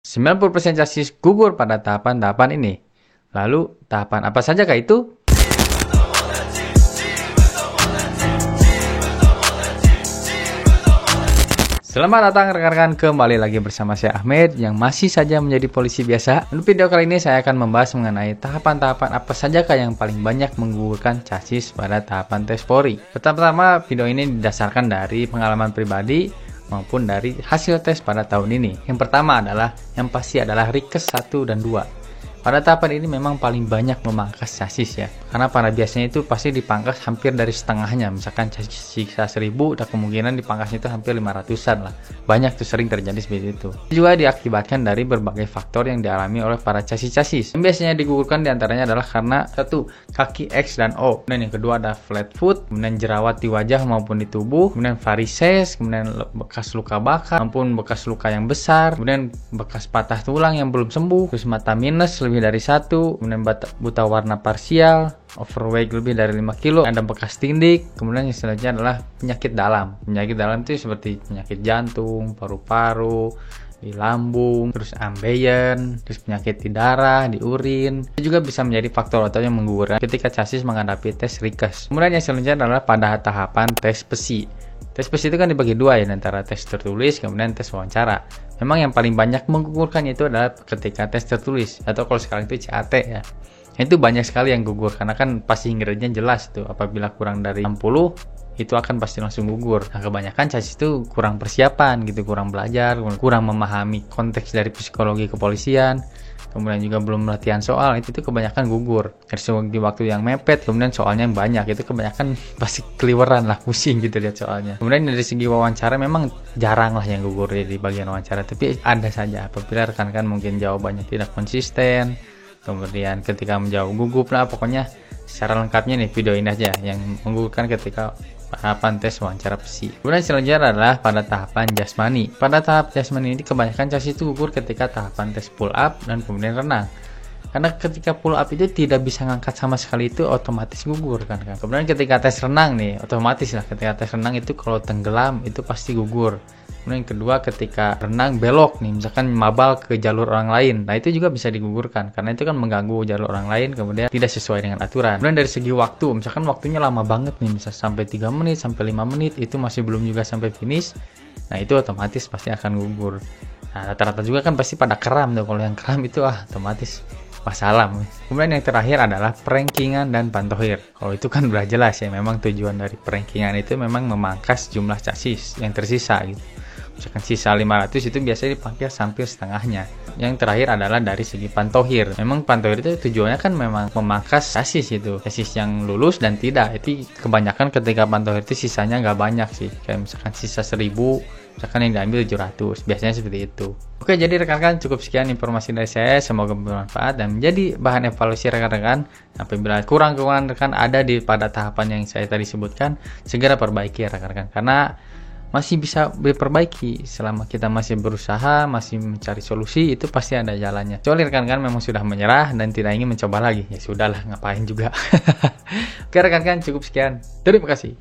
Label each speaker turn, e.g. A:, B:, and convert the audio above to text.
A: 90% chassis gugur pada tahapan-tahapan ini. Lalu, tahapan apa sajakah itu? Selamat datang rekan-rekan, kembali lagi bersama saya Ahmed yang masih saja menjadi polisi biasa. Di video kali ini saya akan membahas mengenai tahapan-tahapan apa sajakah yang paling banyak menggugurkan chassis pada tahapan tes Polri. Pertama, video ini didasarkan dari pengalaman pribadi maupun dari hasil tes pada tahun ini. Yang pertama yang pasti adalah Rikes 1 dan 2. Pada tahapan ini memang paling banyak memangkas chassis ya, karena pada biasanya itu pasti dipangkas hampir dari setengahnya. Misalkan chassis sisa 1000, dan kemungkinan dipangkasnya itu hampir 500-an lah. Banyak tuh, sering terjadi seperti itu. Juga diakibatkan dari berbagai faktor yang dialami oleh para chassis-chassis. Yang biasanya digugurkan diantaranya adalah karena satu, kaki X dan O. Kemudian yang kedua ada flat foot, kemudian jerawat di wajah maupun di tubuh, kemudian varises, kemudian bekas luka bakar maupun bekas luka yang besar, kemudian bekas patah tulang yang belum sembuh, terus mata minus lebih dari 1, kemudian buta warna parsial, overweight lebih dari 5 kilo, ada bekas tindik. Kemudian yang selanjutnya adalah penyakit dalam. Penyakit dalam itu seperti penyakit jantung, paru-paru, di lambung, terus ambeien, terus penyakit di darah, di urin. Itu juga bisa menjadi faktor utama yang menggugurkan ketika chassis menghadapi tes Rikes. Kemudian yang selanjutnya adalah pada tahapan tes PSI. Tes PSI itu kan dibagi dua ya, antara tes tertulis kemudian tes wawancara. Memang yang paling banyak menggugurkannya itu adalah ketika tes tertulis, atau kalau sekarang itu CAT ya. Itu banyak sekali yang gugur karena kan pasti ingredientnya jelas tuh. Apabila kurang dari 60 itu akan pasti langsung gugur. Nah, kebanyakan chassis itu kurang persiapan gitu, kurang belajar, kurang memahami konteks dari psikologi kepolisian. Kemudian juga belum latihan soal, itu tuh kebanyakan gugur. Di waktu yang mepet, kemudian soalnya yang banyak, itu kebanyakan pasti keliweran lah, pusing gitu lihat soalnya. Kemudian dari segi wawancara memang jarang lah yang gugur di bagian wawancara, tapi ada saja apabila rekan-rekan mungkin jawabannya tidak konsisten, kemudian ketika menjawab gugup lah. Pokoknya secara lengkapnya nih video ini aja yang menggugurkan ketika tahapan tes wawancara PSI. Kemudian selanjutnya adalah pada tahapan jasmani. Pada tahap jasmani ini kebanyakan chassis itu gugur ketika tahapan tes pull up dan kemudian renang. Karena ketika pull up itu tidak bisa ngangkat sama sekali, itu otomatis gugur kan. Kemudian ketika tes renang nih, otomatis lah ketika tes renang itu kalau tenggelam itu pasti gugur. Kemudian yang kedua, ketika renang belok nih, misalkan mabal ke jalur orang lain, nah itu juga bisa digugurkan karena itu kan mengganggu jalur orang lain, kemudian tidak sesuai dengan aturan. Kemudian dari segi waktu, misalkan waktunya lama banget nih, misal sampai 3 menit sampai 5 menit itu masih belum juga sampai finish, nah itu otomatis pasti akan gugur. Nah rata-rata juga kan pasti pada kram tuh, kalau yang kram itu otomatis masalah. Kemudian yang terakhir adalah perankingan dan pantohir. Kalau itu kan udah jelas ya, memang tujuan dari perankingan itu memang memangkas jumlah chassis yang tersisa gitu. Misalkan sisa 500 itu biasanya dipangkas hampir setengahnya. Yang terakhir adalah dari segi pantohir. Memang pantohir itu tujuannya kan memang memangkas chassis itu, chassis yang lulus dan tidak. Itu kebanyakan ketika pantohir itu sisanya nggak banyak sih. Kayak misalkan sisa 1000, misalkan yang diambil 700, biasanya seperti itu. Oke, jadi rekan-rekan cukup sekian informasi dari saya, semoga bermanfaat dan menjadi bahan evaluasi rekan-rekan. Apabila kurang-kurangan rekan ada pada tahapan yang saya tadi sebutkan, segera perbaiki ya rekan-rekan, karena masih bisa diperbaiki selama kita masih berusaha, masih mencari solusi, itu pasti ada jalannya. Kecuali rekan-rekan memang sudah menyerah dan tidak ingin mencoba lagi, ya sudahlah, ngapain juga. Oke rekan-rekan, cukup sekian, terima kasih.